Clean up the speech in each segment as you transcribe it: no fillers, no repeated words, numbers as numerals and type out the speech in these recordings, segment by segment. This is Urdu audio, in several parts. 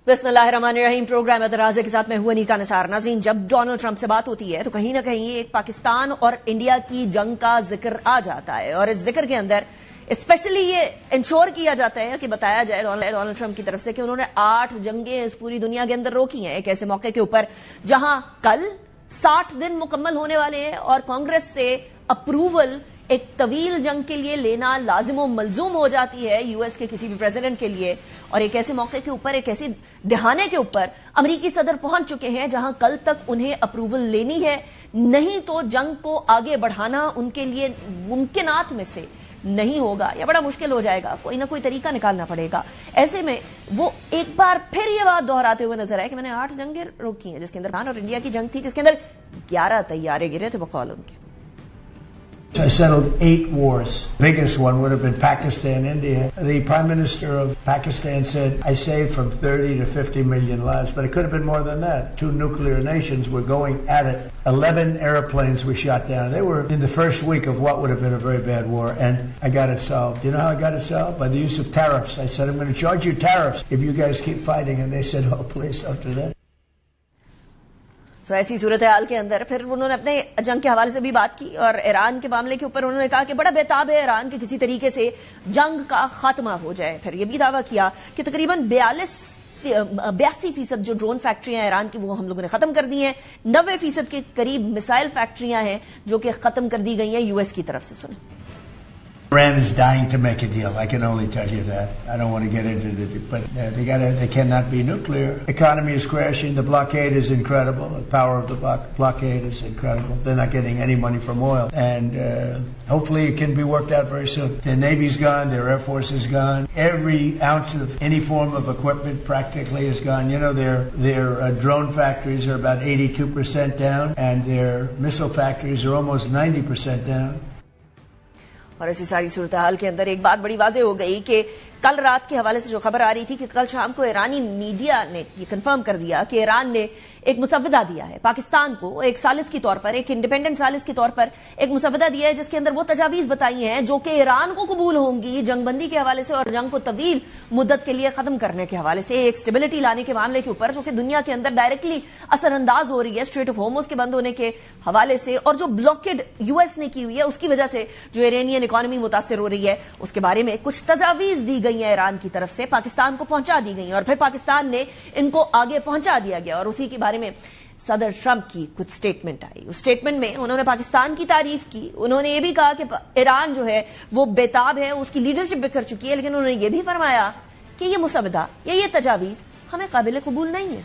بسم اللہ الرحمن الرحیم. پروگرام ادرازے کے ساتھ میں ہوں انیکا نثار. ناظرین، جب ڈونلڈ ٹرمپ سے بات ہوتی ہے تو کہیں نہ کہیں ایک پاکستان اور انڈیا کی جنگ کا ذکر آ جاتا ہے، اور اس ذکر کے اندر اسپیشلی یہ انشور کیا جاتا ہے کہ بتایا جائے ڈونلڈ ٹرمپ کی طرف سے کہ انہوں نے 8 جنگیں اس پوری دنیا کے اندر روکی ہیں ایک ایسے موقع کے اوپر جہاں کل 60 دن مکمل ہونے والے ہیں اور کانگریس سے اپروول ایک طویل جنگ کے لیے لینا لازم و ملزوم ہو جاتی ہے یو ایس کے کسی بھی پریزیڈنٹ کے لیے. اور ایک ایسے موقع کے اوپر، ایک ایسی دہانے کے اوپر امریکی صدر پہنچ چکے ہیں جہاں کل تک انہیں اپروول لینی ہے، نہیں تو جنگ کو آگے بڑھانا ان کے لیے ممکنات میں سے نہیں ہوگا یا بڑا مشکل ہو جائے گا. کوئی نہ کوئی طریقہ نکالنا پڑے گا. ایسے میں وہ ایک بار پھر یہ بات دہراتے ہوئے نظر آئے کہ میں نے 8 جنگیں روکی ہیں، جس کے اندر پاکستان اور انڈیا کی جنگ تھی، جس کے اندر 11 طیارے گرے تھے بقول ان کے. I settled 8 wars. Biggest one would have been Pakistan, India. The Prime Minister of Pakistan said, I saved from 30 to 50 million lives, but it could have been more than that. 2 nuclear nations were going at it. 11 airplanes were shot down. They were in the first week of what would have been a very bad war, and I got it solved. You know how I got it solved? By the use of tariffs. I said, I'm going to charge you tariffs if you guys keep fighting, and they said, oh, please don't do that. تو ایسی صورتحال کے اندر پھر انہوں نے اپنے جنگ کے حوالے سے بھی بات کی اور ایران کے معاملے کے اوپر انہوں نے کہا کہ بڑا بےتاب ہے ایران کے کسی طریقے سے جنگ کا خاتمہ ہو جائے. پھر یہ بھی دعویٰ کیا کہ تقریباً 82% جو ڈرون فیکٹریاں ایران کی وہ ہم لوگوں نے ختم کر دی ہیں. 90% کے قریب میسائل فیکٹریاں ہیں جو کہ ختم کر دی گئی ہیں یو ایس کی طرف سے. سنیں. Iran is dying to make a deal. I can only tell you that. I don't want to get into it, but they cannot be nuclear. Economy is crashing. The blockade is incredible. The power of the blockade is incredible. They're not getting any money from oil, and hopefully it can be worked out very soon. Their Navy's gone. Their Air Force is gone. Every ounce of any form of equipment practically is gone. You know, their drone factories are about 82% down, and their missile factories are almost 90% down. اور ایسی ساری صورتحال کے اندر ایک بات بڑی واضح ہو گئی کہ کل رات کے حوالے سے جو خبر آ رہی تھی کہ کل شام کو ایرانی میڈیا نے یہ کنفرم کر دیا کہ ایران نے ایک مسودہ دیا ہے پاکستان کو ایک ثالث کے طور پر، ایک انڈیپینڈنٹ ثالث کے طور پر ایک مسودہ دیا ہے جس کے اندر وہ تجاویز بتائی ہیں جو کہ ایران کو قبول ہوں گی جنگ بندی کے حوالے سے اور جنگ کو طویل مدت کے لیے ختم کرنے کے حوالے سے، ایک سٹیبلٹی لانے کے معاملے کے اوپر جو کہ دنیا کے اندر ڈائریکٹلی اثر انداز ہو رہی ہے اسٹریٹ آف ہارمز کے بند ہونے کے حوالے سے، اور جو بلاکڈ یو ایس نے کی ہوئی ہے اس کی وجہ سے جو ایرانین اکانومی متاثر ہو رہی ہے اس کے بارے میں کچھ تجاویز دی گئی ہیں ایران کی طرف سے، پاکستان کو پہنچا دی گئی اور پھر پاکستان نے ان کو آگے پہنچا دیا گیا. اور اسی کے بارے میں صدر ٹرمپ کی کچھ سٹیٹمنٹ آئی. اس سٹیٹمنٹ میں انہوں نے پاکستان کی تعریف کی. انہوں نے یہ بھی کہا کہ ایران جو ہے وہ بےتاب ہے، اس کی لیڈرشپ بکھر چکی ہے، لیکن انہوں نے یہ بھی فرمایا کہ یہ مسودہ یا یہ تجاویز ہمیں قابل قبول نہیں ہے.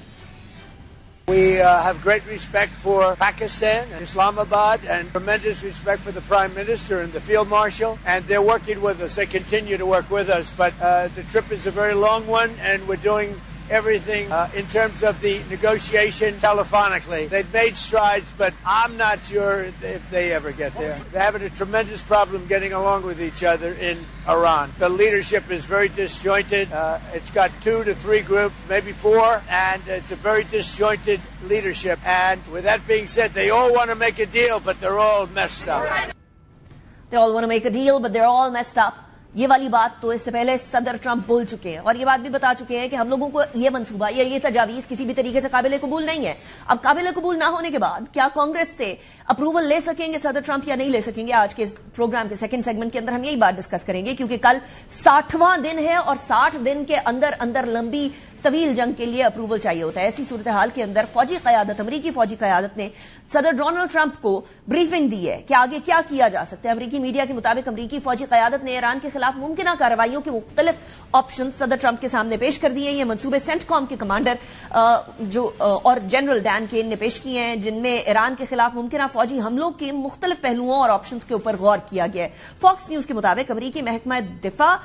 We have great respect for Pakistan and Islamabad and tremendous respect for the Prime Minister and the Field Marshal, and they're working with us. They continue to work with us, but the trip is a very long one and we're doing everything in terms of the negotiation telephonically. They've made strides, but I'm not sure if they ever get there. They're having a tremendous problem getting along with each other in Iran. The leadership is very disjointed. It's got 2 to 3 groups, maybe 4, and it's a very disjointed leadership. And with that being said, they all want to make a deal, but they're all messed up. They all want to make a deal, but they're all messed up. یہ والی بات تو اس سے پہلے صدر ٹرمپ بول چکے ہیں اور یہ بات بھی بتا چکے ہیں کہ ہم لوگوں کو یہ منصوبہ یا یہ تجاویز کسی بھی طریقے سے قابل قبول نہیں ہے. اب قابل قبول نہ ہونے کے بعد کیا کانگریس سے اپروول لے سکیں گے صدر ٹرمپ یا نہیں لے سکیں گے؟ آج کے پروگرام کے سیکنڈ سیگمنٹ کے اندر ہم یہی بات ڈسکس کریں گے، کیونکہ کل 60واں دن ہے اور 60 دن کے اندر اندر لمبی طویل جنگ کے لیے اپروول چاہیے ہوتا ہے. ایسی صورتحال کے اندر فوجی قیادت، امریکی فوجی قیادت نے صدر ڈونلڈ ٹرمپ کو بریفنگ دی ہے کہ آگے کیا کیا جا سکتا ہے. امریکی میڈیا کے مطابق امریکی فوجی قیادت نے ایران کے خلاف ممکنہ کارروائیوں کے مختلف آپشن صدر ٹرمپ کے سامنے پیش کر دیے. یہ منصوبے سینٹ کام کے کمانڈر اور جنرل ڈان کین نے پیش کیے ہیں، جن میں ایران کے خلاف ممکنہ فوجی حملوں کے مختلف پہلوؤں اور آپشنز کے اوپر غور کیا گیا ہے. فاکس نیوز کے مطابق امریکی محکمہ دفاع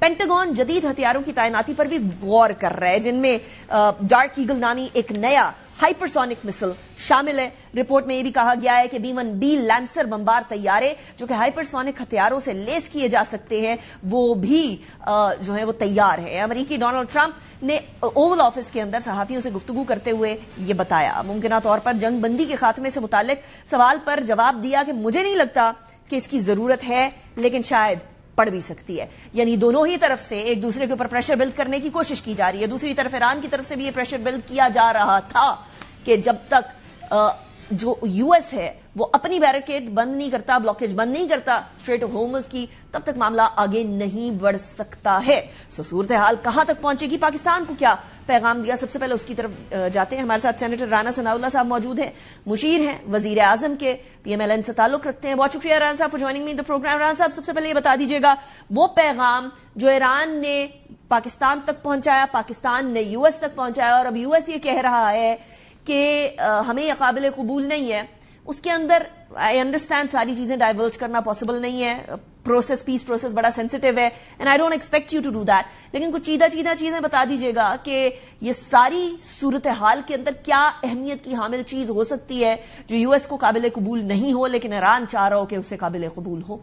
پینٹاگون جدید ہتھیاروں کی تعیناتی پر بھی غور کر رہا ہے، جن میں ڈارک ایگل نامی ایک نیا ہائپرسونک مسل شامل ہے. رپورٹ میں یہ بھی کہا گیا ہے کہ B-1B لینسر بمبار طیارے جو کہ ہائپرسونک ہتھیاروں سے لیس کیے جا سکتے ہیں وہ بھی جو ہے وہ تیار ہے. امریکی ڈونلڈ ٹرمپ نے اوول آفس کے اندر صحافیوں سے گفتگو کرتے ہوئے یہ بتایا. ممکنہ طور پر جنگ بندی کے خاتمے سے متعلق سوال پر جواب دیا کہ مجھے نہیں لگتا کہ اس کی ضرورت ہے، لیکن شاید پڑ بھی سکتی ہے. یعنی دونوں ہی طرف سے ایک دوسرے کے اوپر پریشر بلڈ کرنے کی کوشش کی جا رہی ہے. دوسری طرف ایران کی طرف سے بھی یہ پریشر بلڈ کیا جا رہا تھا کہ جب تک جو یو ایس ہے وہ اپنی بیریکیڈ بند نہیں کرتا, بلاکیج بند نہیں کرتا اسٹریٹ آف ہارمز کی, تب تک معاملہ آگے نہیں بڑھ سکتا ہے. صورتحال کہاں تک پہنچے گی, پاکستان کو کیا پیغام دیا, سب سے پہلے اس کی طرف جاتے ہیں. ہمارے ساتھ سینیٹر رانا ثناء اللہ صاحب موجود ہیں, مشیر ہیں وزیر اعظم کے, پی ایم ایل این سے تعلق رکھتے ہیں. بہت شکریہ رانا صاحب for joining me in the programme. Rana صاحب سب سے پہلے یہ بتا دیجیے گا وہ پیغام جو ایران نے پاکستان تک پہنچایا, پاکستان نے یو ایس تک پہنچایا, اور اب یو ایس یہ کہہ رہا ہے کہ ہمیں یہ قابل قبول نہیں ہے, اس کے اندر آئی انڈرسٹینڈ ساری چیزیں ڈائیورج کرنا پاسبل نہیں ہے, پروسیس پیس پروسیس بڑا سینسٹیو ہے, and I don't expect you to do that, لیکن کچھ چیدہ چیزیں بتا دیجیے گا کہ یہ ساری صورتحال کے اندر کیا اہمیت کی حامل چیز ہو سکتی ہے جو یو ایس کو قابل قبول نہیں ہو لیکن ایران چاہ رہا ہو کہ اسے قابل قبول ہو.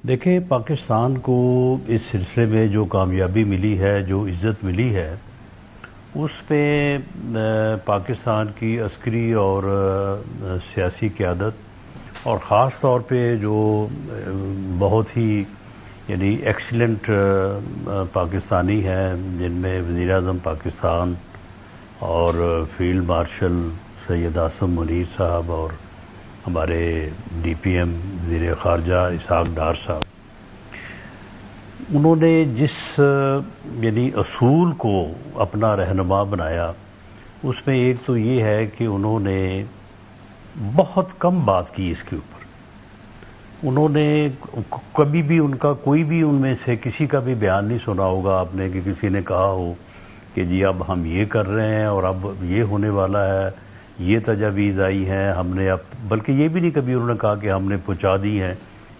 دیکھیں, پاکستان کو اس سلسلے میں جو کامیابی ملی ہے, جو عزت ملی ہے, اس پہ پاکستان کی عسکری اور سیاسی قیادت اور خاص طور پہ جو بہت ہی یعنی ایکسیلنٹ پاکستانی ہیں جن میں وزیر اعظم پاکستان اور فیلڈ مارشل سید عاصم منیر صاحب اور ہمارے ڈی پی ایم وزیر خارجہ اسحاق ڈار صاحب, انہوں نے جس یعنی اصول کو اپنا رہنما بنایا, اس میں ایک تو یہ ہے کہ انہوں نے بہت کم بات کی اس کے اوپر. انہوں نے کبھی بھی ان کا کوئی بھی ان میں سے کسی کا بھی بیان نہیں سنا ہوگا آپ نے کہ کسی نے کہا ہو کہ جی اب ہم یہ کر رہے ہیں اور اب یہ ہونے والا ہے, یہ تجاویز آئی ہیں ہم نے, اب بلکہ یہ بھی نہیں کبھی انہوں نے کہا کہ ہم نے پہنچا دی ہیں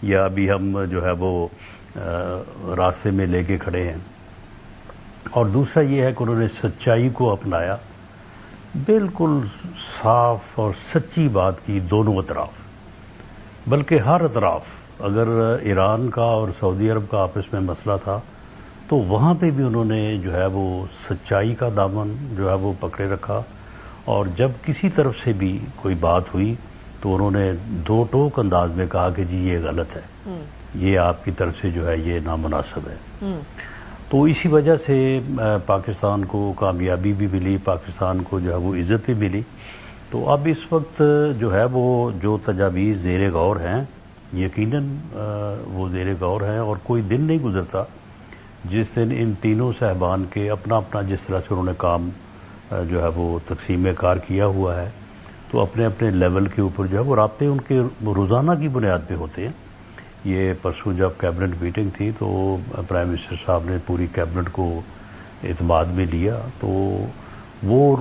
یا ابھی ہم جو ہے وہ راستے میں لے کے کھڑے ہیں. اور دوسرا یہ ہے کہ انہوں نے سچائی کو اپنایا, بالکل صاف اور سچی بات کی دونوں اطراف, بلکہ ہر اطراف. اگر ایران کا اور سعودی عرب کا آپس میں مسئلہ تھا تو وہاں پہ بھی انہوں نے جو ہے وہ سچائی کا دامن جو ہے وہ پکڑے رکھا, اور جب کسی طرف سے بھی کوئی بات ہوئی تو انہوں نے دو ٹوک انداز میں کہا کہ جی یہ غلط ہے, یہ آپ کی طرف سے جو ہے یہ نامناسب ہے. تو اسی وجہ سے پاکستان کو کامیابی بھی ملی, پاکستان کو جو ہے وہ عزت بھی ملی. تو اب اس وقت جو ہے وہ جو تجاویز زیر غور ہیں, یقیناً وہ زیر غور ہیں, اور کوئی دن نہیں گزرتا جس دن ان تینوں صاحبان کے اپنا اپنا جس طرح سے انہوں نے کام جو ہے وہ تقسیم کار کیا ہوا ہے, تو اپنے اپنے لیول کے اوپر جو ہے وہ رابطے ان کے روزانہ کی بنیاد پہ ہوتے ہیں. یہ پرسوں جب کیبنٹ میٹنگ تھی تو پرائم منسٹر صاحب نے پوری کیبنٹ کو اعتماد میں لیا, تو وہ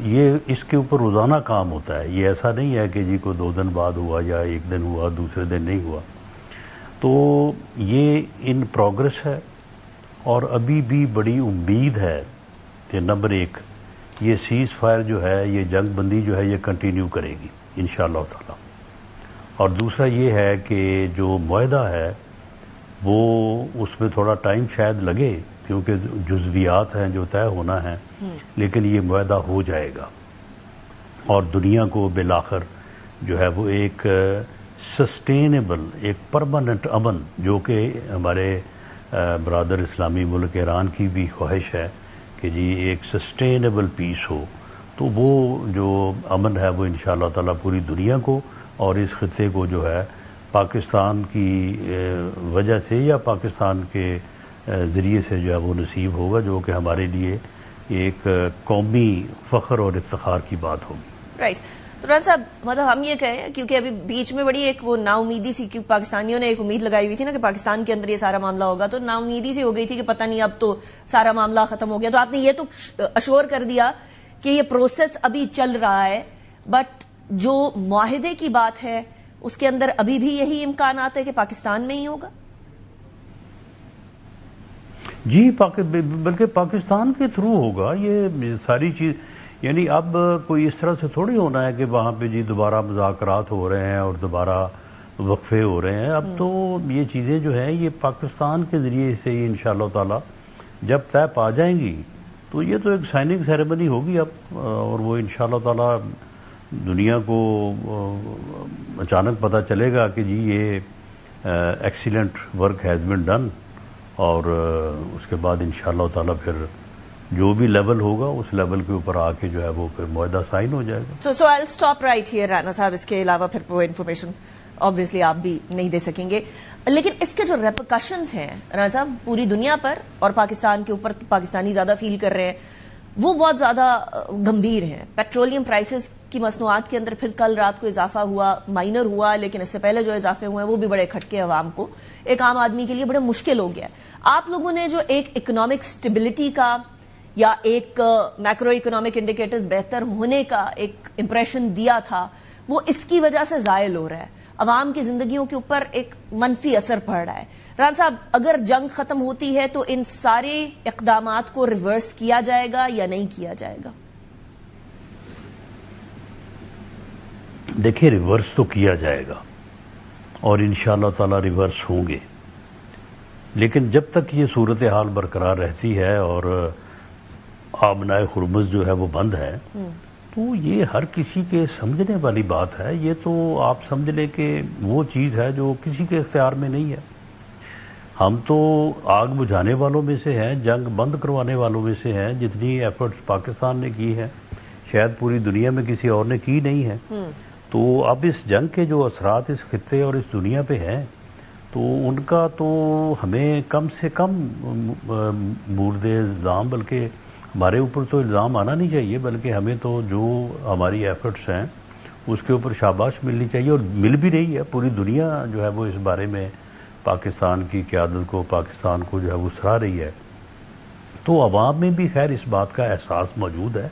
یہ اس کے اوپر روزانہ کام ہوتا ہے. یہ ایسا نہیں ہے کہ جی کوئی 2 دن بعد ہوا یا 1 دن ہوا دوسرے دن نہیں ہوا. تو یہ ان پروگرس ہے, اور ابھی بھی بڑی امید ہے کہ نمبر 1 یہ سیز فائر جو ہے, یہ جنگ بندی جو ہے یہ کنٹینیو کرے گی انشاءاللہ تعالی. اور دوسرا یہ ہے کہ جو معاہدہ ہے وہ اس میں تھوڑا ٹائم شاید لگے کیونکہ جزویات ہیں جو طے ہونا ہے, لیکن یہ معاہدہ ہو جائے گا, اور دنیا کو بالآخر جو ہے وہ ایک سسٹینیبل, ایک پرماننٹ امن, جو کہ ہمارے برادر اسلامی ملک ایران کی بھی خواہش ہے کہ جی ایک سسٹینیبل پیس ہو, تو وہ جو امن ہے وہ انشاءاللہ تعالی پوری دنیا کو اور اس خطے کو جو ہے پاکستان کی وجہ سے یا پاکستان کے ذریعے سے جو ہے وہ نصیب ہوگا, جو کہ ہمارے لیے ایک قومی فخر اور افتخار کی بات ہوگی. رائٹ. تو ران صاحب مطلب ہم یہ کہیں کیونکہ ابھی بیچ میں بڑی ایک وہ نا امیدی سی, کیونکہ پاکستانیوں نے ایک امید لگائی ہوئی تھی نا کہ پاکستان کے اندر یہ سارا معاملہ ہوگا, تو نا امیدی سی ہو گئی تھی کہ پتہ نہیں اب تو سارا معاملہ ختم ہو گیا. تو آپ نے یہ تو اشور کر دیا کہ یہ پروسیس ابھی چل رہا ہے, بٹ جو معاہدے کی بات ہے اس کے اندر ابھی بھی یہی امکانات ہے کہ پاکستان میں ہی ہوگا. جی بلکہ پاکستان کے تھرو ہوگا یہ ساری چیز. یعنی اب کوئی اس طرح سے تھوڑی ہونا ہے کہ وہاں پہ جی دوبارہ مذاکرات ہو رہے ہیں اور دوبارہ وقفے ہو رہے ہیں. اب تو یہ چیزیں جو ہیں یہ پاکستان کے ذریعے سے ہی انشاءاللہ تعالی جب طے پا جائیں گی تو یہ تو ایک سائننگ سیریمنی ہوگی اب, اور وہ انشاءاللہ تعالی دنیا کو اچانک پتہ چلے گا کہ جی یہ excellent work has been done, اور اس کے بعد انشاءاللہ تعالیٰ پھر جو بھی لیول ہوگا اس لیول کے اوپر آ کے جو ہے وہ پھر معاہدہ سائن ہو جائے گا. So I stop right here Rana صاحب. اس کے علاوہ پھر وہ انفارمیشن obviously آپ بھی نہیں دے سکیں گے، لیکن اس کے جو ریپرکشنز ہیں رانا صاحب پوری دنیا پر اور پاکستان کے اوپر، پاکستانی زیادہ فیل کر رہے ہیں، وہ بہت زیادہ گمبھیر ہیں. پیٹرولیم پرائسز کی مصنوعات کے اندر پھر کل رات کو اضافہ ہوا، مائنر ہوا، لیکن اس سے پہلے جو اضافے ہوئے ہیں وہ بھی بڑے کھٹکے عوام کو، ایک عام آدمی کے لیے بڑے مشکل ہو گیا. آپ لوگوں نے جو ایک اکنامک سٹیبلٹی کا یا ایک میکرو اکنامک انڈیکیٹرز بہتر ہونے کا ایک امپریشن دیا تھا، وہ اس کی وجہ سے زائل ہو رہا ہے. عوام کی زندگیوں کے اوپر ایک منفی اثر پڑ رہا ہے. ران صاحب، اگر جنگ ختم ہوتی ہے تو ان سارے اقدامات کو ریورس کیا جائے گا یا نہیں کیا جائے گا؟ دیکھیں، ریورس تو کیا جائے گا اور انشاءاللہ تعالی ریورس ہوں گے، لیکن جب تک یہ صورتحال برقرار رہتی ہے اور آبنائے خرمز جو ہے وہ بند ہے، تو یہ ہر کسی کے سمجھنے والی بات ہے. یہ تو آپ سمجھ لیں کہ وہ چیز ہے جو کسی کے اختیار میں نہیں ہے. ہم تو آگ بجھانے والوں میں سے ہیں، جنگ بند کروانے والوں میں سے ہیں. جتنی ایفرٹس پاکستان نے کی ہیں شاید پوری دنیا میں کسی اور نے کی نہیں ہے. تو اب اس جنگ کے جو اثرات اس خطے اور اس دنیا پہ ہیں، تو ان کا تو ہمیں کم سے کم مورد الزام، بلکہ ہمارے اوپر تو الزام آنا نہیں چاہیے، بلکہ ہمیں تو جو ہماری ایفرٹس ہیں اس کے اوپر شاباش ملنی چاہیے، اور مل بھی رہی ہے. پوری دنیا جو ہے وہ اس بارے میں پاکستان کی قیادت کو، پاکستان کو جو ہے وہ سراہ رہی ہے. تو عوام میں بھی خیر اس بات کا احساس موجود ہے،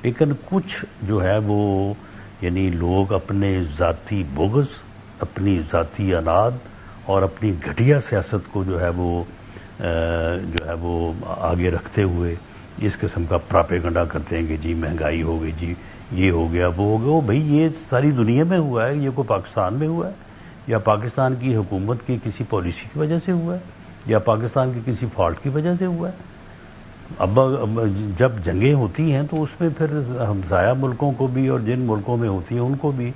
لیکن کچھ جو ہے وہ یعنی لوگ اپنے ذاتی بغض، اپنی ذاتی اناد اور اپنی گھٹیا سیاست کو جو ہے وہ آگے رکھتے ہوئے اس قسم کا پراپیگنڈا کرتے ہیں کہ جی مہنگائی ہو گئی، جی یہ ہو گیا، وہ ہو گیا. بھئی یہ ساری دنیا میں ہوا ہے، یہ کوئی پاکستان میں ہوا ہے یا پاکستان کی حکومت کی کسی پالیسی کی وجہ سے ہوا ہے یا پاکستان کی کسی فالٹ کی وجہ سے ہوا ہے؟ اب جب جنگیں ہوتی ہیں تو اس میں پھر ہمسایہ ملکوں کو بھی اور جن ملکوں میں ہوتی ہیں ان کو بھی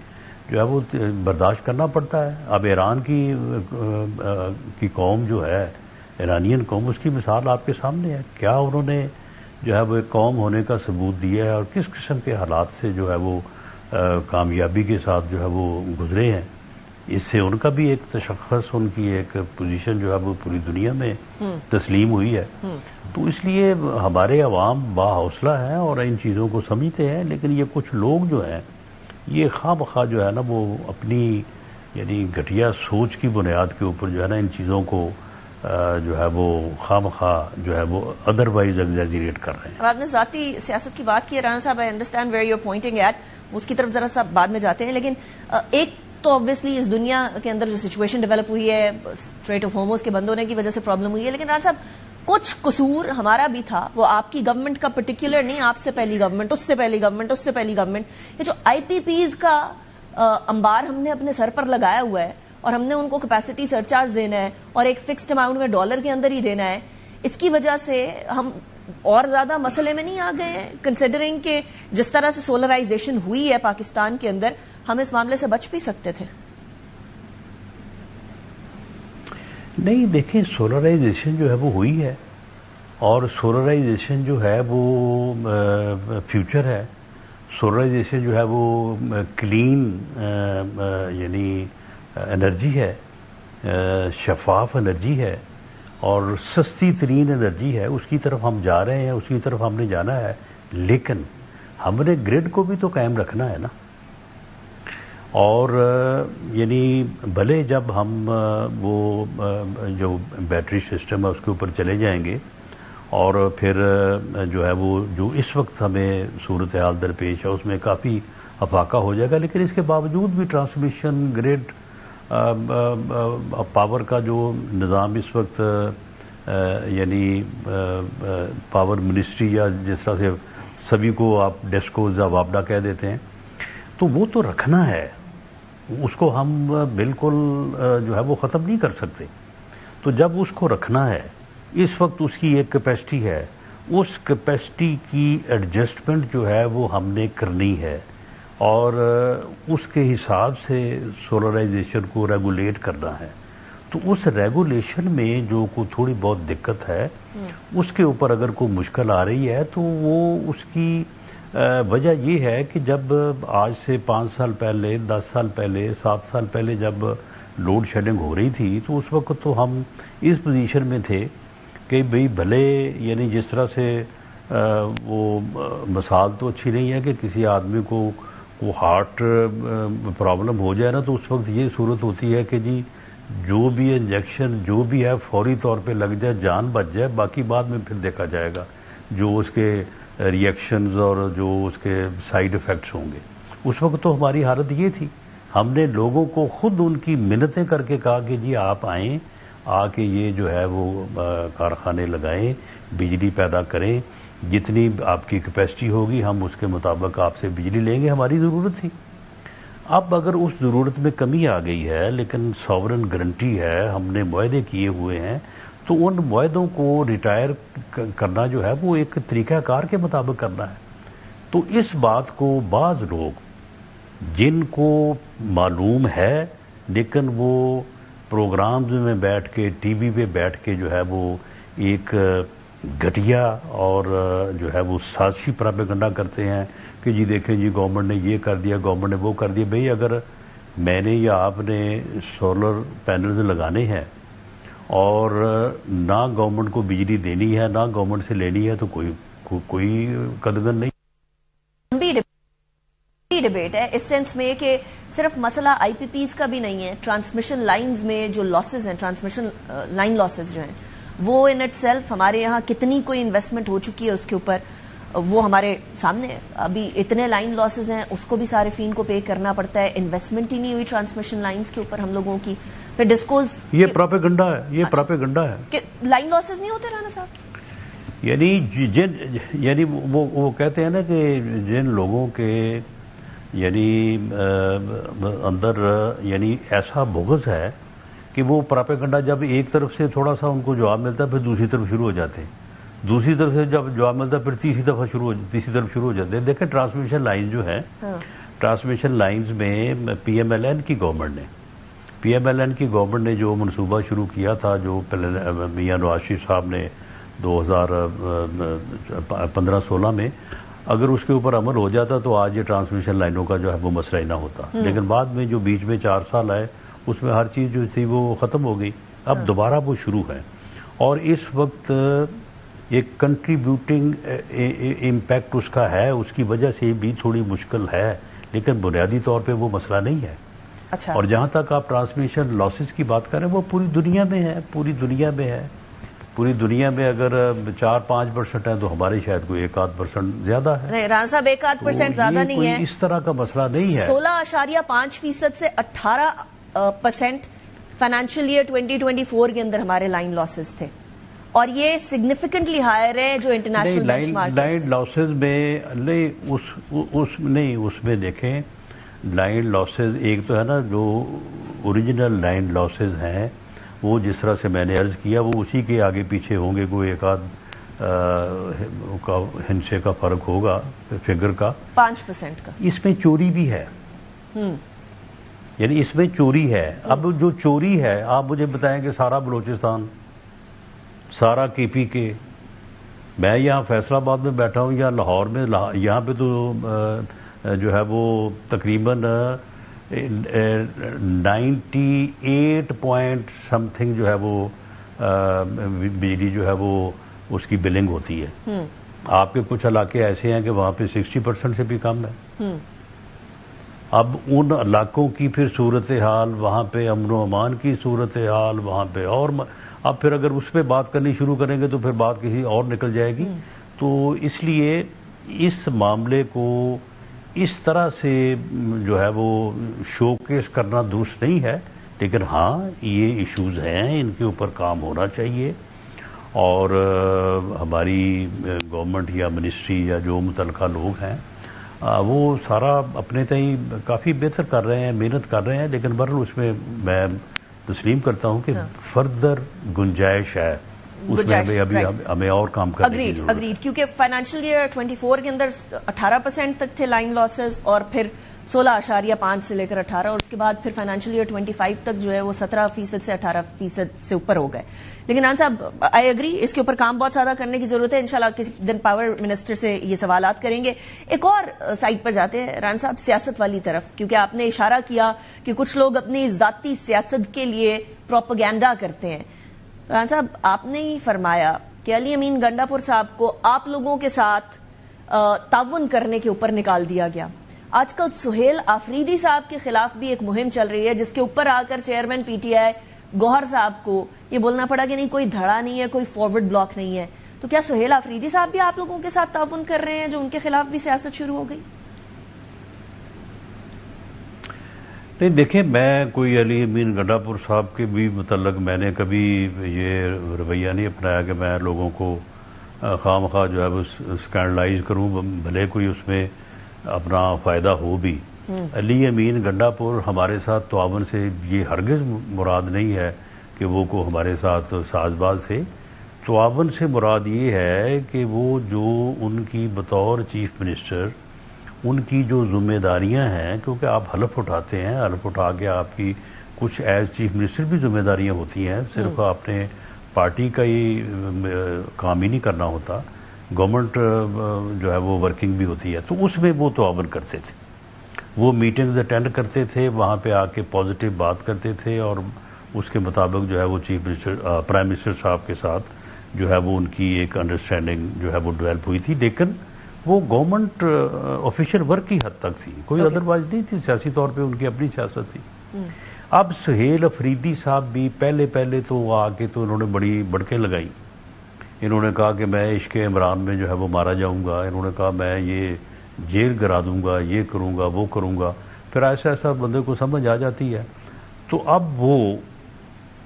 جو ہے وہ برداشت کرنا پڑتا ہے. اب ایران کی قوم جو ہے، ایرانین قوم، اس کی مثال آپ کے سامنے ہے. کیا انہوں نے جو ہے وہ ایک قوم ہونے کا ثبوت دیا ہے اور کس قسم کے حالات سے جو ہے وہ کامیابی کے ساتھ جو ہے وہ گزرے ہیں. اس سے ان کا بھی ایک تشخص، ان کی ایک پوزیشن جو ہے وہ پوری دنیا میں تسلیم ہوئی ہے. تو اس لیے ہمارے عوام باحوصلہ ہیں اور ان چیزوں کو سمجھتے ہیں، لیکن یہ کچھ لوگ جو ہیں یہ خواہ مخواہ جو ہے نا وہ اپنی یعنی گھٹیا سوچ کی بنیاد کے اوپر جو ہے نا ان چیزوں کو جو ہے وہ خواہ مخواہ جو ہے وہ ادروائز ایگزیجریٹ کر رہے ہیں. اب آپ نے ذاتی سیاست کی بات کی رانا صاحب، I understand where you are pointing at, اس کی طرف ذرا سا بعد میں جاتے ہیں. لیکن ایک تو آبویسلی اس دنیا کے اندر جو سچویشن ڈیولپ ہوئی ہے اسٹریٹ آف ہارموز کے بند ہونے کی وجہ سے پرابلم ہوئی ہے، لیکن رانا صاحب کچھ قصور ہمارا بھی تھا. وہ آپ کی گورنمنٹ کا پرٹیکولر نہیں، آپ سے پہلی گورنمنٹ، اس سے پہلی گورنمنٹ، اس سے پہلی گورنمنٹ. یہ جو آئی پی پیز کا انبار ہم نے اپنے سر پر لگایا ہوا ہے اور ہم نے ان کو کیپیسٹی سرچارج دینا ہے اور ایک فکسڈ اماؤنٹ میں ڈالر کے اندر ہی دینا ہے، اس کی وجہ سے ہم اور زیادہ مسئلے میں نہیں آ گئے ہیں؟ کنسیڈرنگ کہ جس طرح سے سولرائزیشن ہوئی ہے پاکستان کے اندر، ہم اس معاملے سے بچ بھی سکتے تھے. نہیں، دیکھیں سولرائزیشن جو ہے وہ ہوئی ہے اور سولرائزیشن جو ہے وہ فیوچر ہے. سولرائزیشن جو ہے وہ کلین یعنی انرجی ہے، شفاف انرجی ہے اور سستی ترین انرجی ہے. اس کی طرف ہم جا رہے ہیں، اس کی طرف ہم نے جانا ہے، لیکن ہم نے گرڈ کو بھی تو قائم رکھنا ہے نا. اور یعنی بھلے جب ہم وہ جو بیٹری سسٹم ہے اس کے اوپر چلے جائیں گے اور پھر جو ہے وہ جو اس وقت ہمیں صورتحال درپیش ہے اس میں کافی افاقہ ہو جائے گا، لیکن اس کے باوجود بھی ٹرانسمیشن گریڈ پاور کا جو نظام اس وقت یعنی پاور منسٹری یا جس طرح سے سبھی کو آپ ڈیسکوز یا وابڈا کہہ دیتے ہیں، تو وہ تو رکھنا ہے. اس کو ہم بالکل جو ہے وہ ختم نہیں کر سکتے. تو جب اس کو رکھنا ہے، اس وقت اس کی ایک کیپیسٹی ہے، اس کیپیسٹی کی ایڈجسٹمنٹ جو ہے وہ ہم نے کرنی ہے اور اس کے حساب سے سولرائزیشن کو ریگولیٹ کرنا ہے. تو اس ریگولیشن میں جو کوئی تھوڑی بہت دقت ہے اس کے اوپر اگر کوئی مشکل آ رہی ہے تو وہ اس کی وجہ یہ ہے کہ جب آج سے 5 سال پہلے 10 سال پہلے 7 سال پہلے جب لوڈ شیڈنگ ہو رہی تھی تو اس وقت تو ہم اس پوزیشن میں تھے کہ بھئی بھلے یعنی جس طرح سے وہ مثال تو اچھی نہیں ہے کہ کسی آدمی کو ہارٹ پرابلم ہو جائے نا تو اس وقت یہ صورت ہوتی ہے کہ جی جو بھی انجیکشن جو بھی ہے فوری طور پہ لگ جائے جان بچ جائے باقی بعد میں پھر دیکھا جائے گا جو اس کے ریئیکشنز اور جو اس کے سائیڈ ایفیکٹس ہوں گے. اس وقت تو ہماری حالت یہ تھی ہم نے لوگوں کو خود ان کی منتیں کر کے کہا کہ جی آپ آئیں آ کے یہ جو ہے وہ کارخانے لگائیں بجلی پیدا کریں جتنی آپ کی کیپیسٹی ہوگی ہم اس کے مطابق آپ سے بجلی لیں گے ہماری ضرورت تھی. اب اگر اس ضرورت میں کمی آ گئی ہے لیکن ساورن گارنٹی ہے ہم نے معاہدے کیے ہوئے ہیں تو ان معاہدوں کو ریٹائر کرنا جو ہے وہ ایک طریقہ کار کے مطابق کرنا ہے. تو اس بات کو بعض لوگ جن کو معلوم ہے لیکن وہ پروگرامز میں بیٹھ کے ٹی وی پہ بیٹھ کے جو ہے وہ ایک گھٹیا اور جو ہے وہ سازشی پراپیگنڈا کرتے ہیں کہ جی دیکھیں جی گورنمنٹ نے یہ کر دیا گورنمنٹ نے وہ کر دیا. بھئی اگر میں نے یا آپ نے سولر پینلز لگانے ہیں اور نہ گورنمنٹ کو بجلی دینی ہے نہ گورنمنٹ سے لینی ہے تو کوئی قدغن نہیں. ڈبیٹ ہے اس سینس میں کہ صرف مسئلہ آئی پی پیز کا بھی نہیں ہے ٹرانسمیشن لائنز میں جو لاسز ہیں ٹرانسمیشن لائن لاسز جو ہیں وہ ان اٹ سیلف ہمارے یہاں کتنی کوئی انویسٹمنٹ ہو چکی ہے اس کے اوپر وہ ہمارے سامنے ہے. ابھی اتنے لائن لاسز ہیں اس کو بھی صارفین کو پے کرنا پڑتا ہے انویسٹمنٹ ہی نہیں ہوئی ٹرانسمیشن لائنز کے اوپر ہم لوگوں کی. پھر ڈسکوز یہ پراپیگنڈا ہے یہ پراپیگنڈا ہے کہ لائن لاسز نہیں ہوتے رانا صاحب یعنی وہ کہتے ہیں نا کہ جن لوگوں کے یعنی اندر یعنی ایسا بغض ہے کہ وہ پراپیگنڈا جب ایک طرف سے تھوڑا سا ان کو جواب ملتا ہے پھر دوسری طرف شروع ہو جاتے ہیں دوسری طرف سے جب جواب ملتا ہے پھر تیسری طرف شروع ہو جاتے ہیں. دیکھیں ٹرانسمیشن لائنز جو ہیں ٹرانسمیشن لائنز میں پی ایم ایل این کی گورنمنٹ نے جو منصوبہ شروع کیا تھا جو میاں نواز شریف صاحب نے 2015-16 میں اگر اس کے اوپر عمل ہو جاتا تو آج یہ ٹرانسمیشن لائنوں کا جو ہے وہ مسئلہ ہی نہ ہوتا. لیکن بعد میں جو بیچ میں 4 سال آئے اس میں ہر چیز جو تھی وہ ختم ہو گئی. اب دوبارہ وہ شروع ہے اور اس وقت ایک کنٹریبیوٹنگ امپیکٹ اس کا ہے اس کی وجہ سے بھی تھوڑی مشکل ہے لیکن بنیادی طور پہ وہ مسئلہ نہیں ہے. اچھا. اور جہاں تک آپ ٹرانسمیشن لاسز کی بات کریں وہ پوری دنیا میں ہے پوری دنیا میں اگر 4-5% ہے تو ہمارے شاید کوئی 1-8% زیادہ ہے. نہیں رانا صاحب 1-8% زیادہ نہیں ہے اس طرح کا مسئلہ نہیں ہے. 16.5% سے 18% فائنینشیل ایئر 2024 کے اندر ہمارے لائن لاسز تھے اور یہ سگنیفیکنٹلی ہائر ہے جو international bench mark line losses میں نہیں اس میں دیکھیں لائن لاسز ایک تو ہے نا جو اوریجنل لائن لاسز ہیں وہ جس طرح سے میں نے عرض کیا وہ اسی کے آگے پیچھے ہوں گے کوئی 1-8 ہندسے کا فرق ہوگا فگر کا 5% کا. اس میں چوری بھی ہے یعنی اس میں چوری ہے. اب جو چوری ہے آپ مجھے بتائیں کہ سارا بلوچستان سارا کے پی کے میں یہاں فیصل آباد میں بیٹھا ہوں یا لاہور میں یہاں پہ تو جو ہے وہ تقریباً 98 پوائنٹ سم تھنگ جو ہے وہ بجلی جو ہے وہ اس کی بلنگ ہوتی ہے. آپ کے کچھ علاقے ایسے ہیں کہ وہاں پہ 60% سے بھی کم ہے. اب ان علاقوں کی پھر صورتحال وہاں پہ امن و امان کی صورتحال وہاں پہ اور اب پھر اگر اس پہ بات کرنی شروع کریں گے تو پھر بات کسی اور نکل جائے گی. تو اس لیے اس معاملے کو اس طرح سے جو ہے وہ شو کیس کرنا درست نہیں ہے لیکن ہاں یہ ایشوز ہیں ان کے اوپر کام ہونا چاہیے اور ہماری گورنمنٹ یا منسٹری یا جو متعلقہ لوگ ہیں وہ سارا اپنے تئیں کافی بہتر کر رہے ہیں محنت کر رہے ہیں لیکن بہرحال اس میں میں تسلیم کرتا ہوں کہ فردر گنجائش ہے اس میں ابھی ہمیں اور کام کرنے کی ضرورت ہے. اگریڈ کیونکہ فائنینشیل ایئر 24 کے اندر 18% تک تھے لائن لاسز اور پھر 16.5 سے لے کر 18 اور اس کے بعد پھر فائنینشیل ایئر 25 تک جو ہے وہ 17% سے 18% سے اوپر ہو گئے. لیکن ران صاحب آئی ایگری اس کے اوپر کام بہت زیادہ کرنے کی ضرورت ہے. انشاءاللہ کسی دن پاور منسٹر سے یہ سوالات کریں گے. ایک اور سائٹ پر جاتے ہیں ران صاحب, سیاست والی طرف, کیونکہ آپ نے اشارہ کیا کہ کچھ لوگ اپنی ذاتی سیاست کے لیے پروپیگنڈا کرتے ہیں. ران صاحب آپ نے ہی فرمایا کہ علی امین گنڈا پور صاحب کو آپ لوگوں کے ساتھ تعاون کرنے کے اوپر نکال دیا گیا. آج کل سہیل آفریدی صاحب کے خلاف بھی ایک مہم چل رہی ہے جس کے اوپر آ کر چیئرمین پی ٹی آئی گوہر صاحب کو یہ بولنا پڑا کہ نہیں کوئی دھڑا نہیں ہے, کوئی فارورڈ بلاک نہیں ہے. تو کیا سہیل آفریدی صاحب بھی آپ لوگوں کے ساتھ تعاون کر رہے ہیں جو ان کے خلاف بھی سیاست شروع ہو گئی؟ نہیں دیکھیں, میں کوئی علی امین گنڈا پور صاحب کے بھی متعلق میں نے کبھی یہ رویہ نہیں اپنایا کہ میں لوگوں کو خواہ مخواہ جو ہے وہ اسکینڈلائز کروں, بھلے کوئی اس میں اپنا فائدہ ہو بھی. علی امین گنڈا پور ہمارے ساتھ تعاون سے یہ ہرگز مراد نہیں ہے کہ وہ کو ہمارے ساتھ ساز باز تھے. تعاون سے مراد یہ ہے کہ وہ جو ان کی بطور چیف منسٹر ان کی جو ذمہ داریاں ہیں, کیونکہ آپ حلف اٹھاتے ہیں, حلف اٹھا کے آپ کی کچھ ایز چیف منسٹر بھی ذمہ داریاں ہوتی ہیں, صرف آپ نے پارٹی کا ہی کام ہی نہیں کرنا ہوتا, گورنمنٹ جو ہے وہ ورکنگ بھی ہوتی ہے. تو اس میں وہ تعاون کرتے تھے, وہ میٹنگز اٹینڈ کرتے تھے, وہاں پہ آ کے پازیٹیو بات کرتے تھے اور اس کے مطابق جو ہے وہ چیف منسٹر پرائم منسٹر صاحب کے ساتھ جو ہے وہ ان کی ایک انڈرسٹینڈنگ جو ہے وہ ڈیولپ ہوئی تھی. لیکن وہ گورنمنٹ آفیشیل ورک کی حد تک تھی, کوئی ادروائز نہیں تھی. سیاسی طور پہ ان کی اپنی سیاست تھی. اب سہیل افریدی صاحب بھی پہلے تو آ کے تو انہوں نے بڑی بڑکیں لگائیں. انہوں نے کہا کہ میں عشق عمران میں جو ہے وہ مارا جاؤں گا, انہوں نے کہا میں یہ جیل گرا دوں گا, یہ کروں گا, وہ کروں گا. پھر ایسا بندے کو سمجھ آ جاتی ہے. تو اب وہ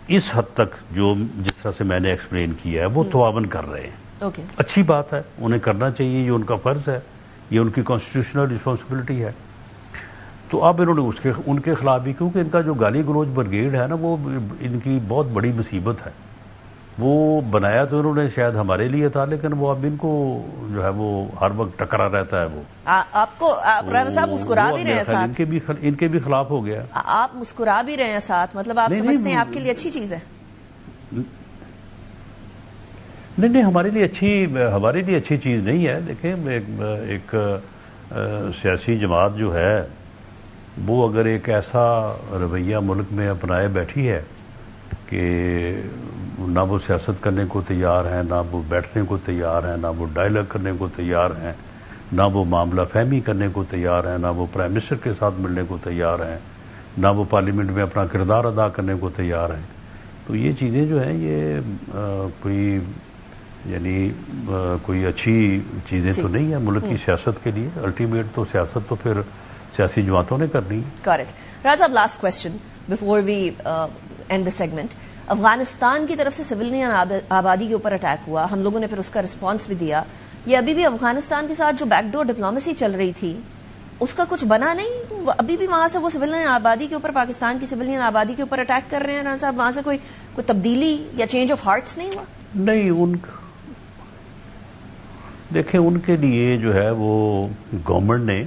اس حد تک جو جس طرح سے میں نے ایکسپلین کیا ہے وہ تعاون کر رہے ہیں. اچھی بات ہے, انہیں کرنا چاہیے, یہ ان کا فرض ہے, یہ ان کی کانسٹیٹیوشنل رسپانسبلٹی ہے. تو اب انہوں نے ان کے خلاف بھی, کیونکہ ان کا جو گالی گلوچ بریگیڈ ہے نا وہ ان کی بہت بڑی مصیبت ہے. وہ بنایا تو انہوں نے شاید ہمارے لیے تھا, لیکن وہ اب ان کو جو ہے وہ ہر وقت ٹکرا رہتا ہے. وہ آپ کو رانا صاحب مسکرا بھی رہے ہیں ساتھ, ان کے بھی خلاف ہو گیا. آپ مسکرا بھی رہے ہیں ساتھ, مطلب آپ سمجھتے ہیں آپ کے لیے اچھی چیز ہے؟ نہیں, ہمارے لیے اچھی چیز نہیں ہے. دیکھیں, ایک سیاسی جماعت جو ہے وہ اگر ایک ایسا رویہ ملک میں اپنائے بیٹھی ہے کہ نہ وہ سیاست کرنے کو تیار ہیں, نہ وہ بیٹھنے کو تیار ہیں, نہ وہ ڈائلاگ کرنے کو تیار ہیں, نہ وہ معاملہ فہمی کرنے کو تیار ہیں, نہ وہ پرائم منسٹر کے ساتھ ملنے کو تیار ہیں, نہ وہ پارلیمنٹ میں اپنا کردار ادا کرنے کو تیار ہیں. تو یہ چیزیں جو ہیں یہ کوئی اچھی چیزیں تو نہیں ہیں ملک کی سیاست کے لیے. الٹیمیٹ تو سیاست تو پھر سیاسی جماعتوں نے کرنی ہے. کریکٹ. راز صاحب, last question before we end the segment. Afghanistan کی طرف سے سویلین آبادی کے اوپر اٹیک ہوا, ہم لوگوں نے پھر اس کا رسپانس بھی دیا. یہ ابھی بھی افغانستان کے ساتھ جو بیک ڈور ڈپلومیسی چل رہی تھی اس کا کچھ بنا نہیں؟ ابھی بھی وہاں سے وہ سویلین آبادی کے اوپر, پاکستان کی سویلین آبادی کے اوپر اٹیک کر رہے ہیں رانا صاحب. وہاں سے کوئی تبدیلی یا چینج آف ہارٹس نہیں ہوا؟ نہیں, دیکھیں ان کے لیے جو ہے وہ گورنمنٹ نے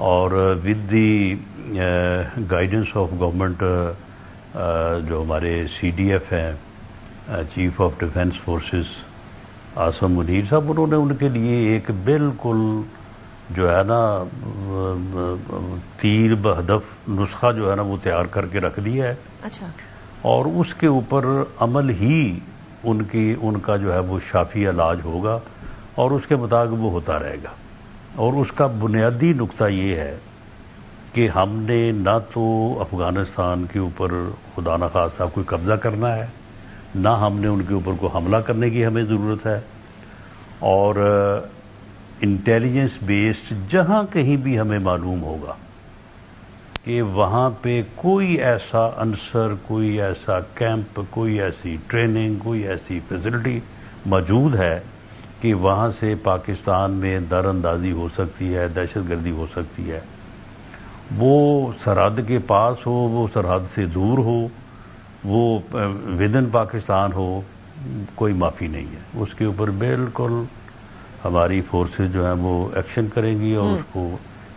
اور with the guidance of government جو ہمارے سی ڈی ایف ہیں, chief of defence forces Asim Munir صاحب, انہوں نے ان کے لیے ایک بالکل جو ہے نا تیر بہدف نسخہ جو ہے نا وہ تیار کر کے رکھ دیا ہے. اچھا. اور اس کے اوپر عمل ہی ان کا جو ہے وہ شافی علاج ہوگا اور اس کے مطابق وہ ہوتا رہے گا. اور اس کا بنیادی نقطہ یہ ہے کہ ہم نے نہ تو افغانستان کے اوپر خدا نخواستہ کوئی قبضہ کرنا ہے, نہ ہم نے ان کے اوپر کوئی حملہ کرنے کی ہمیں ضرورت ہے. اور انٹیلیجنس بیسڈ جہاں کہیں بھی ہمیں معلوم ہوگا کہ وہاں پہ کوئی ایسا عنصر, کوئی ایسا کیمپ, کوئی ایسی ٹریننگ, کوئی ایسی فیسلٹی موجود ہے کہ وہاں سے پاکستان میں در اندازی ہو سکتی ہے, دہشت گردی ہو سکتی ہے, وہ سرحد کے پاس ہو, وہ سرحد سے دور ہو, وہ ودن پاکستان ہو, کوئی معافی نہیں ہے. اس کے اوپر بالکل ہماری فورسز جو ہیں وہ ایکشن کریں گی اور اس کو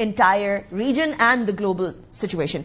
entire region and the global situation.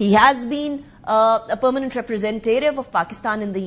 He has been a permanent representative of Pakistan in the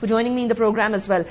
for joining me in the program as well.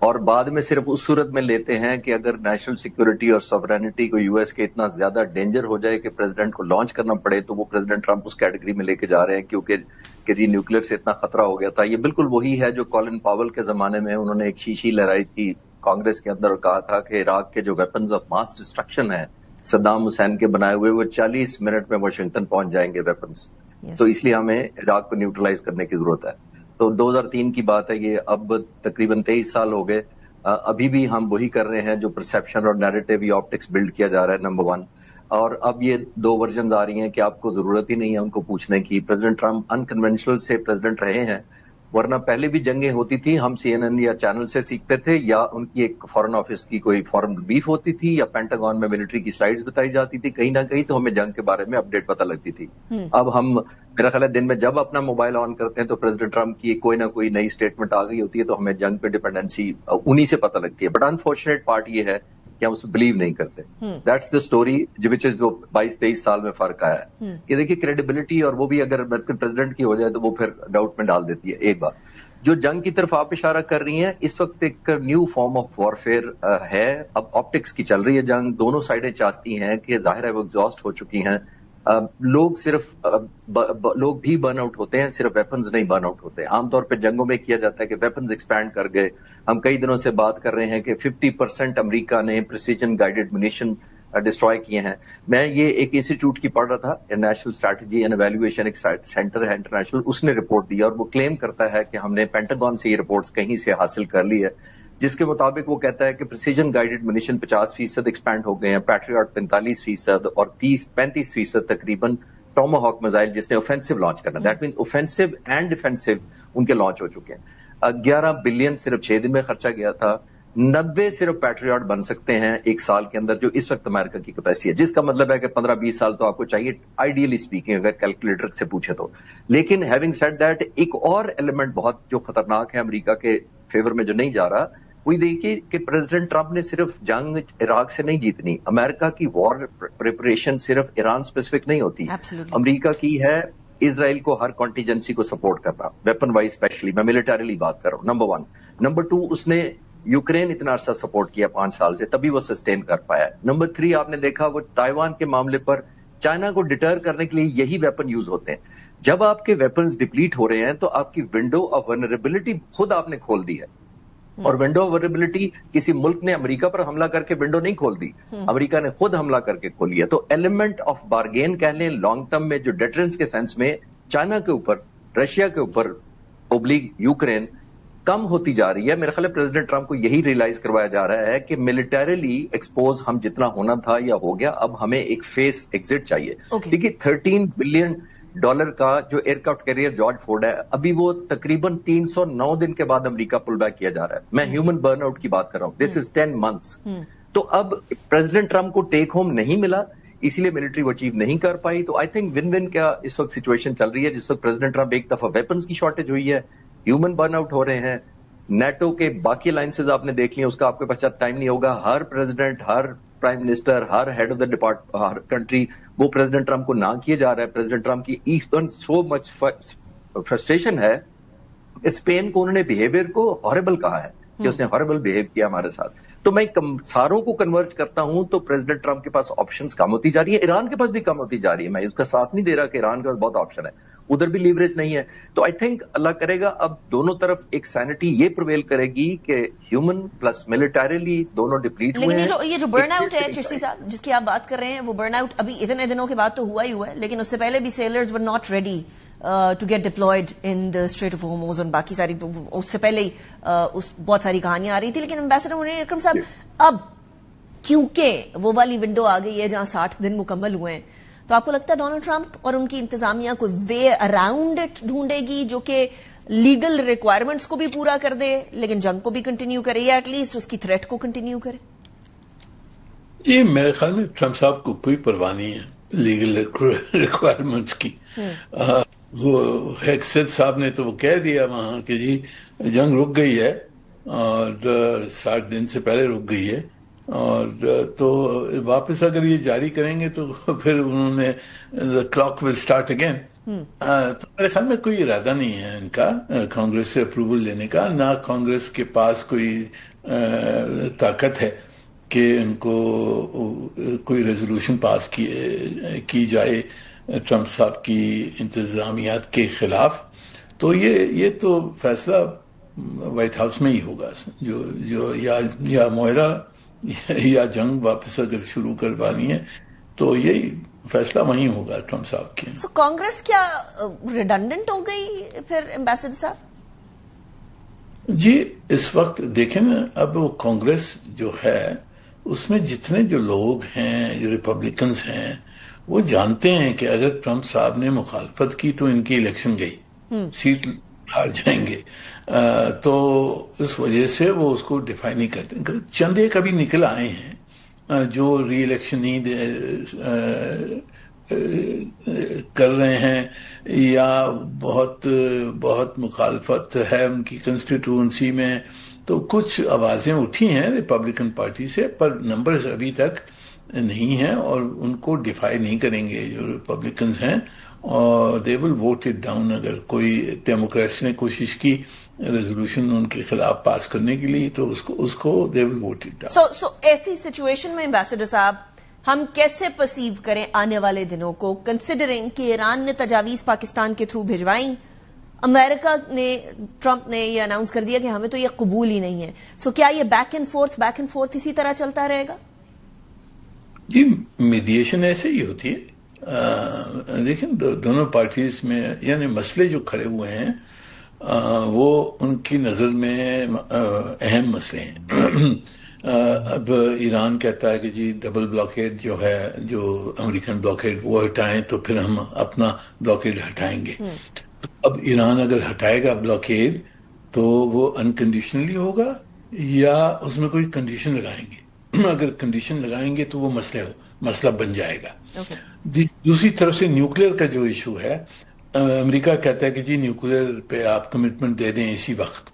اور بعد میں صرف اس صورت میں لیتے ہیں کہ اگر نیشنل سیکورٹی اور سوورینٹی کو یو ایس کے اتنا زیادہ ڈینجر ہو جائے کہ پریزیڈنٹ کو لانچ کرنا پڑے تو وہ پریزیڈنٹ ٹرمپ اس کیٹیگری میں لے کے جا رہے ہیں کیونکہ کہ جی نیوکلیر سے اتنا خطرہ ہو گیا تھا. یہ بالکل وہی ہے جو کولن پاول کے زمانے میں انہوں نے ایک شیشی لہرائی تھی کانگریس کے اندر اور کہا تھا کہ عراق کے جو ویپنز آف ماس ڈسٹرکشن ہیں صدام حسین کے بنائے ہوئے وہ 40 منٹ میں واشنگٹن پہنچ جائیں گے ویپنز. تو اس لیے ہمیں عراق کو نیوٹرلائز کرنے کی ضرورت ہے. تو 2003 کی بات ہے یہ, اب تقریباً 23 سال ہو گئے. ابھی بھی ہم وہی کر رہے ہیں جو پرسیپشن اور نیریٹو یا آپٹکس بلڈ کیا جا رہا ہے نمبر 1. اور اب یہ 2 ورژنز آ رہی ہیں کہ آپ کو ضرورت ہی نہیں ہے ان کو پوچھنے کی. پریزیڈنٹ ٹرمپ انکنونشنل سے پریزیڈنٹ رہے ہیں, ورنہ پہلے بھی جنگیں ہوتی تھی ہم CNN یا چینل سے سیکھتے تھے, یا ان کی ایک فارن آفس کی کوئی فارن بیف ہوتی تھی, یا پینٹاگون میں ملٹری کی سلائیڈز بتائی جاتی تھی, کہیں نہ کہیں تو ہمیں جنگ کے بارے میں اپڈیٹ پتہ لگتی تھی. اب ہم میرا خیال ہے دن میں جب اپنا موبائل آن کرتے ہیں تو پریزیڈنٹ ٹرمپ کی کوئی نہ کوئی نئی اسٹیٹمنٹ آ گئی ہوتی ہے, تو ہمیں جنگ پہ ڈپینڈنسی انہی سے پتہ لگتی ہے. بٹ انفارچونیٹ پارٹ یہ ہے کہ ہم اس کو بلیو نہیں کرتے. دیٹس دا اسٹوری وچ از جو 22-23 سال میں فرق آیا ہے کہ دیکھیے کریڈیبلٹی, اور وہ بھی اگر پریزیڈنٹ کی ہو جائے تو وہ پھر ڈاؤٹ میں ڈال دیتی ہے. ایک بات جو جنگ کی طرف آپ اشارہ کر رہی ہیں, اس وقت ایک نیو فارم آف وارفیئر ہے. اب آپٹکس کی چل رہی ہے جنگ, دونوں سائڈیں چاہتی ہیں کہ ظاہر ہے وہ ایگزاسٹ ہو چکی ہیں. لوگ بھی برن آؤٹ ہوتے ہیں, صرف ویپنز نہیں برن آؤٹ ہوتے. عام طور پہ جنگوں میں کیا جاتا ہے کہ ویپنز ایکسپینڈ کر گئے. ہم کئی دنوں سے بات کر رہے ہیں کہ 50% امریکہ نے پریسیجن گائیڈڈ منیشن ڈسٹروائے کیے ہیں. میں یہ ایک انسٹیٹیوٹ کی پڑھ رہا تھا, نیشنل اسٹریٹجی اینڈ ایویلویشن ایک سینٹر ہے انٹرنیشنل, اس نے رپورٹ دیا اور وہ کلیم کرتا ہے کہ ہم نے پینٹاگون سے یہ رپورٹس کہیں سے حاصل کر لی ہے, جس کے مطابق وہ کہتا ہے کہ پریسیجن گائیڈڈ منیشن 50% ایکسپینڈ ہو گئے ہیں, پیٹریاٹ 45% اور 35% تقریباً ٹاما ہاک میزائل جس نے اوفینسو لانچ کرنا, that means offensive and defensive ان کے لانچ ہو چکے ہیں. 11 بلین صرف 6 دن میں خرچہ گیا تھا. 90 صرف پیٹریاٹ بن سکتے ہیں ایک سال کے اندر, جو اس وقت امریکہ کی کیپیسٹی ہے, جس کا مطلب ہے کہ 15-20 سال تو آپ کو چاہیے آئیڈیلی اسپیکنگ, اگر کیلکولیٹر سے پوچھے تو. لیکن ہیونگ سیڈ دیٹ, ایک اور ایلیمنٹ بہت جو خطرناک ہے امریکہ کے فیور میں جو نہیں جا رہا, وہی دیکھیے کہ پریزیڈنٹ ٹرمپ نے صرف جنگ عراق سے نہیں جیتنی. امریکہ کی وار پریپریشن صرف ایران اسپیسیفک نہیں ہوتی. امریکہ کی ہے اسرائیل کو ہر کانٹیجنسی کو سپورٹ کرنا, ویپن وائز اسپیشلی, میں ملٹریلی بات کر رہا ہوں, نمبر 1. نمبر 2, اس نے یوکرین اتنا عرصہ سپورٹ کیا 5 سال سے, تبھی وہ سسٹین کر پایا. نمبر 3, آپ نے دیکھا وہ تائیوان کے معاملے پر چائنا کو ڈٹر کرنے کے لیے یہی ویپن یوز ہوتے ہیں. جب آپ کے ویپنز ڈپلیٹ ہو رہے ہیں تو آپ کی ونڈو آف ولنریبلٹی خود آپ نے کھول دی ہے. اور ونڈو آف ولنریبلٹی کسی ملک نے امریکہ پر حملہ کر کے ونڈو نہیں کھول دی, امریکہ نے خود حملہ کر کے کھولی ہے. تو ایلیمنٹ آف بارگین کہہ لیں لانگ ٹرم میں, جو ڈیٹرنس کے سینس میں چائنا کے اوپر, رشیا کے اوپر اوبلیگ یوکرین کم ہوتی جا رہی ہے. میرا خیال ہے پریزیڈنٹ ٹرمپ کو یہی ریئلائز کروایا جا رہا ہے کہ ملٹریلی ایکسپوز ہم جتنا ہونا تھا یا ہو گیا, اب ہمیں ایک فیس ایگزٹ چاہیے. دیکھیے $13 بلین کا جو aircraft carrier George Ford ہے, ابھی وہ تقریباً 309 دن کے بعد امریکہ پل بیک کیا جا رہا ہے. میں ہیومن برن آؤٹ کی بات کر رہا ہوں, دس از 10 months. تو اب پریزیڈنٹ ٹرمپ کو ٹیک ہوم نہیں ملا, اسی لیے ملٹری وہ اچیو نہیں کر پائی. تو آئی تھنک ون ون کا اس وقت سچویشن چل رہی ہے, جس وقت پریزیڈنٹ ٹرمپ ایک دفعہ ویپنز کی شارٹیج ہوئی ہے, ہیومن برن آؤٹ ہو رہے ہیں. نیٹو کے باقی الائنسز آپ نے دیکھ لی, اس کا آپ کے پاس ٹائم نہیں ہوگا. ہر پریزیڈنٹ, ہر پرائم منسٹر, ہر ہیڈ آف دا ڈپارٹمنٹ, ہر کنٹری وہ پریزیڈنٹ ٹرمپ کو نہ کیے جا رہا ہے. پریزیڈنٹ ٹرمپ کی سو مچ فرسٹریشن ہے, اسپین کو انہوں نے بہیویئر کو ہاربل کہا ہے کہ اس نے ہاربل بہیو کیا ہمارے ساتھ. تو میں ساروں کو کنورج کرتا ہوں تو پریزیڈنٹ ٹرمپ کے پاس آپشنز کم ہوتی جا رہی ہے, ایران کے پاس بھی کم ہوتی جا رہی ہے. میں اس کا ساتھ نہیں دے رہا کہ ایران کے پاس بہت آپشن ہے, ادھر بھی لیوریج نہیں ہے. تو آئی تھنک اللہ کرے گا اب دونوں طرف ایک سینٹی یہ پرویل کرے گی کہ ہیومن پلس ملٹریلی دونوں ڈپلیٹ ہوئے ہیں. لیکن یہ جو برن آؤٹ ہے چشتی صاحب جس کی آپ بات کر رہے ہیں, وہ برن آؤٹ ابھی اتنے دنوں کے بعد تو ہوا ہی ہوا ہے, لیکن اس سے پہلے بھی sailors were not ready to get deployed in the strait of Hormuz, اور باقی ساری اس سے پہلے ہی بہت ساری کہانیاں آ رہی تھی. لیکن امبیسڈر منیر اکرم صاحب, اب کیونکہ وہ والی ونڈو آ گئی ہے جہاں 60 دن مکمل ہوئے ہیں, تو آپ کو لگتا ہے ڈونلڈ ٹرمپ اور ان کی انتظامیہ کو وے اراؤنڈ اٹ ڈھونڈے گی جو کہ لیگل ریکوائرمنٹس کو بھی پورا کر دے لیکن جنگ کو بھی کنٹینیو کرے, یا ایٹ لیسٹ اس کی تھریٹ کو کنٹینیو کرے؟ یہ میرے خیال میں ٹرمپ صاحب کو کوئی پرواہ نہیں ہے لیگل ریکوائرمنٹس کی. وہ ہیکسد صاحب نے تو وہ کہہ دیا وہاں کہ جی جنگ رک گئی ہے اور 60 دن سے پہلے رک گئی ہے, اور تو واپس اگر یہ جاری کریں گے تو پھر انہوں نے کلاک ول اسٹارٹ اگین. تو میرے خیال میں کوئی ارادہ نہیں ہے ان کا کانگریس سے اپروول لینے کا, نہ کانگریس کے پاس کوئی طاقت ہے کہ ان کو کوئی ریزولوشن پاس کی جائے ٹرمپ صاحب کی انتظامیات کے خلاف. تو یہ تو فیصلہ وائٹ ہاؤس میں ہی ہوگا، جو یا معاہدہ یا جنگ واپس اگر شروع کروانی ہے تو یہی فیصلہ وہیں ہوگا ٹرمپ صاحب کے. سو کانگریس کیا ریڈنڈنٹ ہو گئی پھر ایمبیسڈر صاحب؟ جی اس وقت دیکھیں نا، اب وہ کانگریس جو ہے اس میں جتنے جو لوگ ہیں، جو ریپبلکنز ہیں، وہ جانتے ہیں کہ اگر ٹرمپ صاحب نے مخالفت کی تو ان کی الیکشن گئی، سیٹ ہار جائیں گے. تو اس وجہ سے وہ اس کو ڈیفائی نہیں کرتے. چند ایک ابھی نکل آئے ہیں جو ری الیکشن نہیں کر رہے ہیں یا بہت مخالفت ہے ان کی کنسٹیٹوئنسی میں. تو کچھ آوازیں اٹھی ہیں ریپبلکن پارٹی سے، پر نمبرز ابھی تک نہیں ہیں اور ان کو ڈیفائی نہیں کریں گے جو ریپبلکنز ہیں، اور دے ول ووٹ اٹ ڈاؤن. اگر کوئی ڈیموکریٹس نے کوشش کی ریزولوشن ان کے خلاف پاس کرنے کے لیے تو اس کو دے ول ووٹ اٹ ڈاؤن. سو ایسی سچویشن میں ایمبیسڈر صاحب ہم کیسے پرسیو کریں آنے والے دنوں کو، کنسیڈرنگ کہ ایران نے تجاویز پاکستان کے تھرو بھجوائیں، امریکہ نے، ٹرمپ نے یہ اناؤنس کر دیا کہ ہمیں تو یہ قبول ہی نہیں ہے. سو کیا یہ بیک اینڈ فورتھ اسی طرح چلتا رہے گا؟ جی میڈیشن ایسے ہی ہوتی ہے. دیکھیں دونوں پارٹیز میں یعنی مسئلے جو کھڑے ہوئے ہیں وہ ان کی نظر میں اہم مسئلے ہیں. اب ایران کہتا ہے کہ جی ڈبل بلاکیڈ جو ہے، جو امریکن بلاکیڈ وہ ہٹائیں تو پھر ہم اپنا بلاکیڈ ہٹائیں گے. اب ایران اگر ہٹائے گا بلاکیڈ تو وہ انکنڈیشنلی ہوگا یا اس میں کوئی کنڈیشن لگائیں گے. اگر کنڈیشن لگائیں گے تو وہ مسئلہ بن جائے گا. دوسری طرف سے نیوکلیر کا جو ایشو ہے، امریکہ کہتا ہے کہ جی نیوکلیر پہ آپ کمٹمنٹ دے دیں اسی وقت.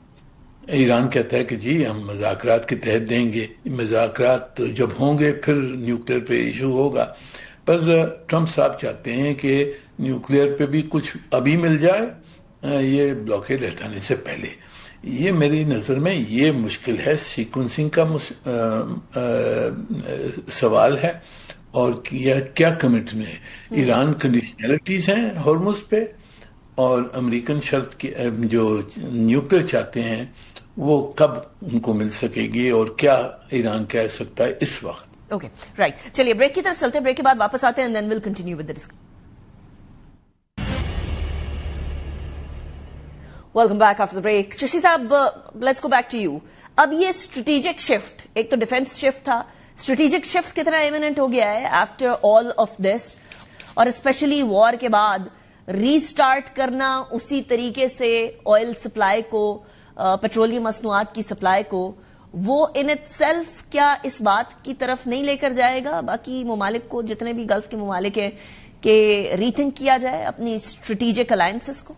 ایران کہتا ہے کہ جی ہم مذاکرات کے تحت دیں گے، مذاکرات جب ہوں گے پھر نیوکلیر پہ ایشو ہوگا. پر ٹرمپ صاحب چاہتے ہیں کہ نیوکلیر پہ بھی کچھ ابھی مل جائے یہ بلاکیڈ ہٹانے سے پہلے. یہ میری نظر میں یہ مشکل ہے، سیکوینسنگ کا سوال ہے. اور کیا کمٹمنٹ ہے؟ ایران کنڈیشنلٹیز ہیں ہارموز پہ، اور امریکن شرط کی جو نیوکلیر چاہتے ہیں وہ کب ان کو مل سکے گی اور کیا ایران کہہ سکتا ہے اس وقت. اوکے رائٹ، چلیے بریک کی طرف چلتے ہیں، بریک کے بعد واپس آتے ہیں and then will continue with the discussion. Welcome back after the break. Shashi صاحب let's go back to you. اب یہ اسٹریٹجک شفٹ، ایک تو ڈیفنس شفٹ تھا، اسٹریٹجک شفٹ کتنا ایمیننٹ ہو گیا ہے آفٹر آل آف دس، اور اسپیشلی وار کے بعد ری سٹارٹ کرنا اسی طریقے سے آئل سپلائی کو، پیٹرولیم مصنوعات کی سپلائی کو، وہ ان اٹ سیلف کیا اس بات کی طرف نہیں لے کر جائے گا باقی ممالک کو، جتنے بھی گلف کے ممالک ہیں، کہ ری تھنک کیا جائے اپنی اسٹریٹجک الائنسز کو؟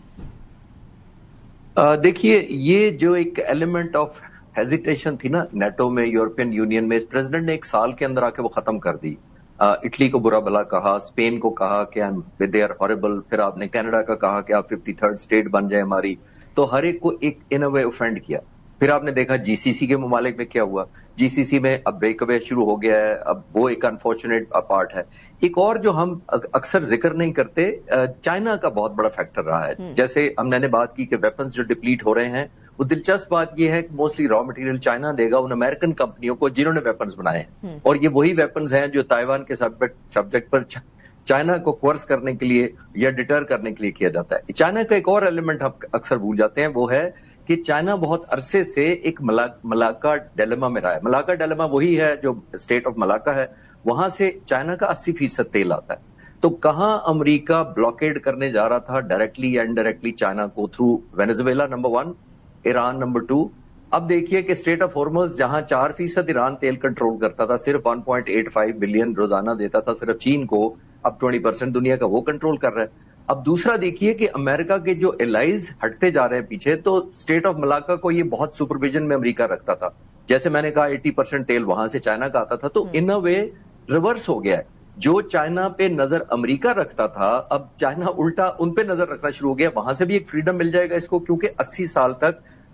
دیکھیے یہ جو ایک ایلیمنٹ آف ہیزیٹیشن تھی نا نیٹو میں، یورپین یونین میں، اس پریزیڈنٹ نے ایک سال کے اندر آ کے وہ ختم کر دی. اٹلی کو برا بلا کہا، اسپین کو کہا کہ دے آر ہاربل، پھر آپ نے کینیڈا کا کہا کہ آپ 53rd اسٹیٹ بن جائے ہماری. تو ہر ایک کو ایک ان اے وے اوفینڈ کیا. پھر آپ نے دیکھا جی سی سی کے ممالک میں کیا ہوا. جی سی سی میں اب بریک اوے شروع ہو گیا ہے، اب وہ ایک انفارچونیٹ پارٹ ہے. ایک اور جو ہم اکثر ذکر نہیں کرتے، چائنا کا بہت بڑا فیکٹر رہا ہے. جیسے ہم نے بات کی کہ ویپنز جو ڈپلیٹ ہو رہے ہیں، وہ دلچسپ بات یہ ہے کہ موسٹلی را مٹیریل چائنا دے گا ان امریکن کمپنیوں کو جنہوں نے ویپنز بنائے ہیں، اور یہ وہی ویپنز ہیں جو تائیوان کے سبجیکٹ پر چائنا کو کورس کرنے کے لیے یا ڈٹر کرنے کے لیے کیا جاتا ہے. چائنا کا ایک اور ایلیمنٹ ہم اکثر بھول جاتے ہیں، وہ ہے کہ چائنا بہت عرصے سے ایک ملاکا ڈیلیما میں رہا ہے. ملاکا ڈیلیما وہی ہے جو اسٹیٹ آف ملاکا ہے، وہاں سے چائنا کا 80% تیل آتا ہے. تو کہاں امریکہ بلاکیڈ کرنے جا رہا تھا ڈائریکٹلی یا انڈائریکٹلی چائنا کو، through Venezuela number 1، Iran number 2. اب دیکھیے کہ اسٹیٹ آف ہارمز جہاں 4% ایران تیل کنٹرول کرتا تھا، صرف 1.85 بلین روزانہ دیتا تھا صرف چین کو، اب 20% دنیا کا وہ کنٹرول کر رہا ہے. اب دوسرا دیکھیے کہ امریکہ کے جو الائز ہٹتے جا رہے ہیں پیچھے، تو اسٹیٹ آف ملاکا کو یہ بہت سپرویژن میں امریکہ رکھتا تھا. جیسے میں نے کہا 80% تیل وہاں سے چائنا کا آتا تھا. تو ان اے وے ریورس ہو گیا ہے. جو چائنا پہ نظر امریکہ رکھتا تھا، اب چائنا الٹا ان پہ نظر رکھنا شروع ہو گیا. وہاں سے بھی ایک فریڈم مل جائے گا اس کو، کیونکہ 80 سال تک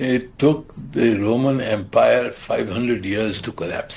it took the Roman Empire 500 years to collapse.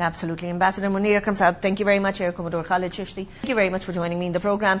Absolutely. Ambassador Munir Akram Saab, thank you very much. Air Commodore Khalid Chishti, thank you very much for joining me in the program.